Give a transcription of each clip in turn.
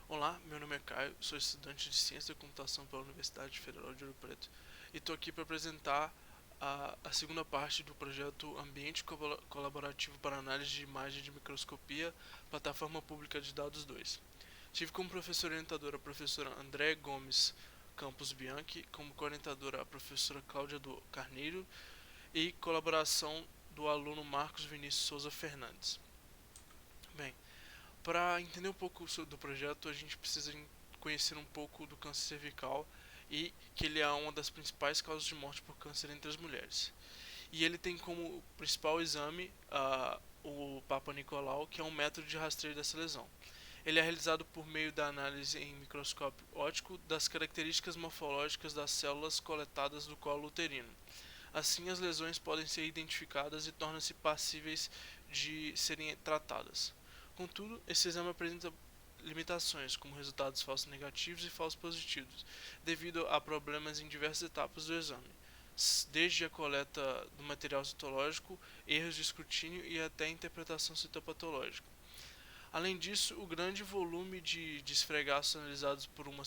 Olá, meu nome é Caio, sou estudante de Ciência da Computação pela Universidade Federal de Ouro Preto e estou aqui para apresentar a segunda parte do projeto Ambiente Colaborativo para Análise de Imagem de Microscopia, Plataforma Pública de Dados 2. Tive como professora orientadora a professora André Gomes Campos Bianchi, como coorientadora a professora Cláudia do Carneiro e colaboração do aluno Marcos Vinícius Souza Fernandes. Bem, para entender um pouco do projeto, a gente precisa conhecer um pouco do câncer cervical e que ele é uma das principais causas de morte por câncer entre as mulheres. E ele tem como principal exame o Papa Nicolau, que é um método de rastreio dessa lesão. Ele é realizado por meio da análise em microscópio óptico das características morfológicas das células coletadas do colo uterino. Assim, as lesões podem ser identificadas e tornam-se passíveis de serem tratadas. Contudo, esse exame apresenta limitações, como resultados falsos negativos e falsos positivos, devido a problemas em diversas etapas do exame, desde a coleta do material citológico, erros de escrutínio e até a interpretação citopatológica. Além disso, o grande volume de esfregaços analisados por uma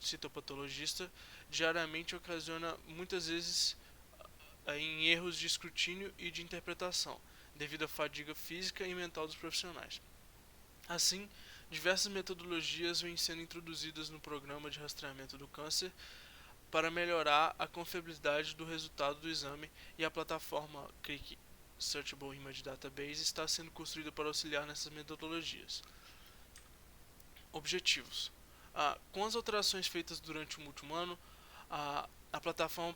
citopatologista diariamente ocasiona muitas vezes em erros de escrutínio e de interpretação, devido à fadiga física e mental dos profissionais. Assim, diversas metodologias vêm sendo introduzidas no programa de rastreamento do câncer para melhorar a confiabilidade do resultado do exame, e a plataforma Crick Searchable Image Database está sendo construída para auxiliar nessas metodologias. Objetivos: com as alterações feitas durante o último ano, a plataforma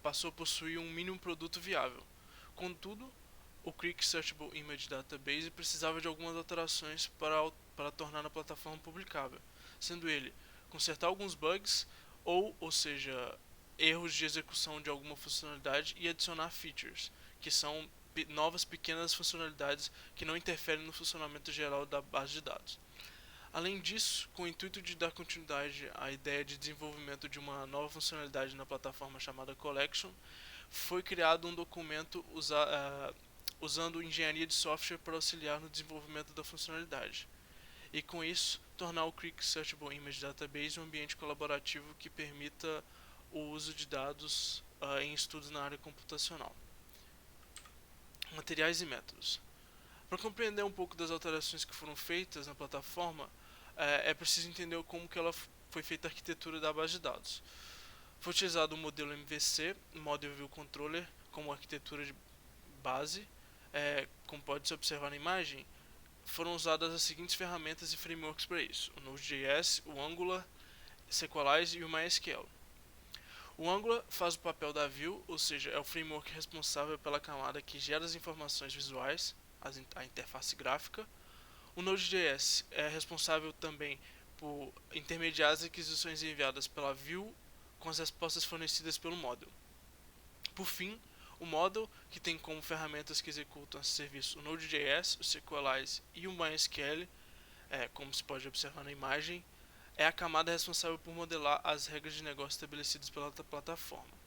passou a possuir um mínimo produto viável. Contudo, o Crick Searchable Image Database precisava de algumas alterações para tornar a plataforma publicável, sendo ele consertar alguns bugs ou seja, erros de execução de alguma funcionalidade e adicionar features, que são novas pequenas funcionalidades que não interferem no funcionamento geral da base de dados. Além disso, com o intuito de dar continuidade à ideia de desenvolvimento de uma nova funcionalidade na plataforma chamada Collection, foi criado um documento usando engenharia de software para auxiliar no desenvolvimento da funcionalidade, e com isso tornar o Crick Searchable Image Database um ambiente colaborativo que permita o uso de dados em estudos na área computacional. Materiais e métodos. Para compreender um pouco das alterações que foram feitas na plataforma, é preciso entender como que ela foi feita a arquitetura da base de dados. Foi utilizado o modelo MVC, Model View Controller, como arquitetura de base. Como pode se observar na imagem, foram usadas as seguintes ferramentas e frameworks para isso: o Node.js, o Angular, Sequelize e o MySQL. O Angular faz o papel da view, ou seja, é o framework responsável pela camada que gera as informações visuais, a interface gráfica. O Node.js é responsável também por intermediar as requisições enviadas pela view com as respostas fornecidas pelo model. Por fim, o model, que tem como ferramentas que executam esse serviço o Node.js, o Sequelize e o MySQL, como se pode observar na imagem, é a camada responsável por modelar as regras de negócio estabelecidas pela plataforma.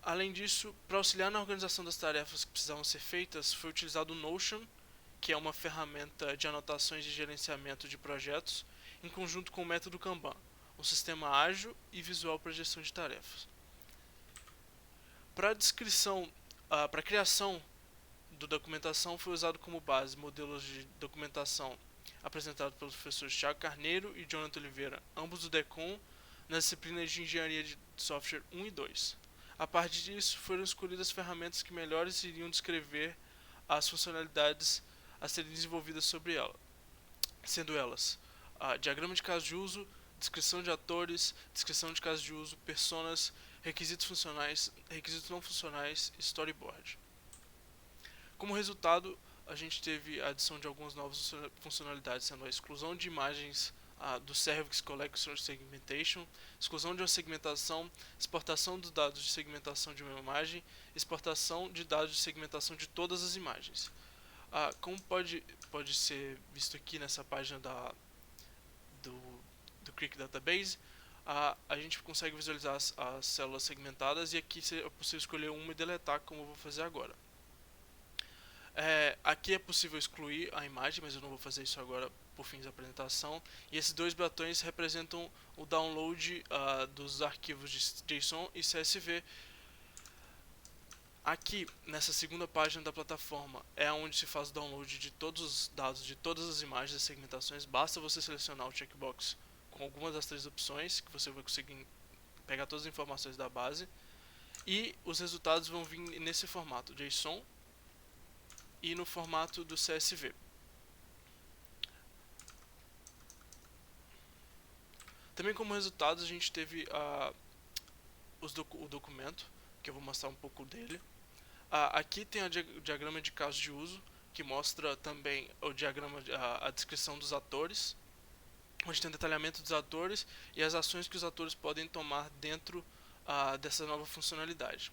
Além disso, para auxiliar na organização das tarefas que precisavam ser feitas, foi utilizado o Notion, que é uma ferramenta de anotações e gerenciamento de projetos, em conjunto com o método Kanban, um sistema ágil e visual para gestão de tarefas. Para a criação da documentação foi usado como base modelos de documentação apresentados pelos professores Thiago Carneiro e Jonathan Oliveira, ambos do DECOM, nas disciplinas de Engenharia de Software 1 e 2. A partir disso, foram escolhidas ferramentas que melhores iriam descrever as funcionalidades a serem desenvolvidas sobre ela, sendo elas diagrama de caso de uso, descrição de atores, descrição de caso de uso, personas, requisitos funcionais, requisitos não funcionais e storyboard. Como resultado, a gente teve a adição de algumas novas funcionalidades, sendo a exclusão de imagens do Cervix Collection Segmentation, exclusão de uma segmentação, exportação dos dados de segmentação de uma imagem, exportação de dados de segmentação de todas as imagens. Como pode ser visto aqui nessa página do Crick Database, a gente consegue visualizar as células segmentadas, e aqui é possível escolher uma e deletar, como eu vou fazer agora. Aqui é possível excluir a imagem, mas eu não vou fazer isso agora por fins da apresentação. E esses dois botões representam o download dos arquivos de JSON e CSV. Aqui, nessa segunda página da plataforma, é onde se faz o download de todos os dados, de todas as imagens e segmentações. Basta você selecionar o checkbox com algumas das três opções, que você vai conseguir pegar todas as informações da base. E os resultados vão vir nesse formato, JSON e no formato do CSV. Também como resultados a gente teve o documento, que eu vou mostrar um pouco dele. Aqui tem o diagrama de caso de uso, que mostra também o diagrama, a descrição dos atores, onde tem detalhamento dos atores e as ações que os atores podem tomar dentro dessa nova funcionalidade.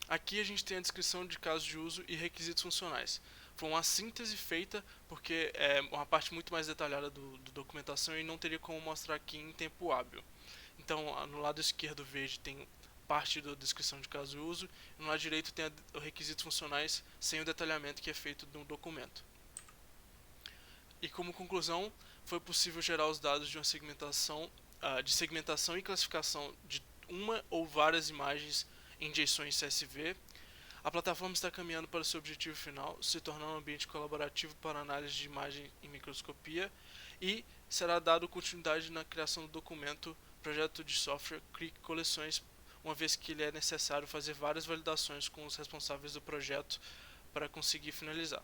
Aqui a gente tem a descrição de casos de uso e requisitos funcionais. Foi uma síntese feita porque é uma parte muito mais detalhada do documentação e não teria como mostrar aqui em tempo hábil. Então, no lado esquerdo verde tem parte da descrição de caso de uso e no lado direito tem os requisitos funcionais sem o detalhamento que é feito no documento. E como conclusão, foi possível gerar os dados de uma segmentação e classificação de uma ou várias imagens em JSON e CSV. A plataforma está caminhando para o seu objetivo final, se tornar um ambiente colaborativo para análise de imagem em microscopia, e será dado continuidade na criação do documento projeto de software CRIC Coleções, uma vez que ele é necessário fazer várias validações com os responsáveis do projeto para conseguir finalizar.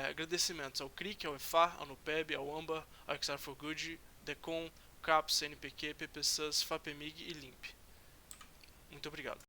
Agradecimentos ao CRIC, ao EFAR, ao NUPEB, ao AMBA, ao XR4Good, DECOM, CAPS, CNPq, PPSUS, FAPEMIG e LIMP. Muito obrigado.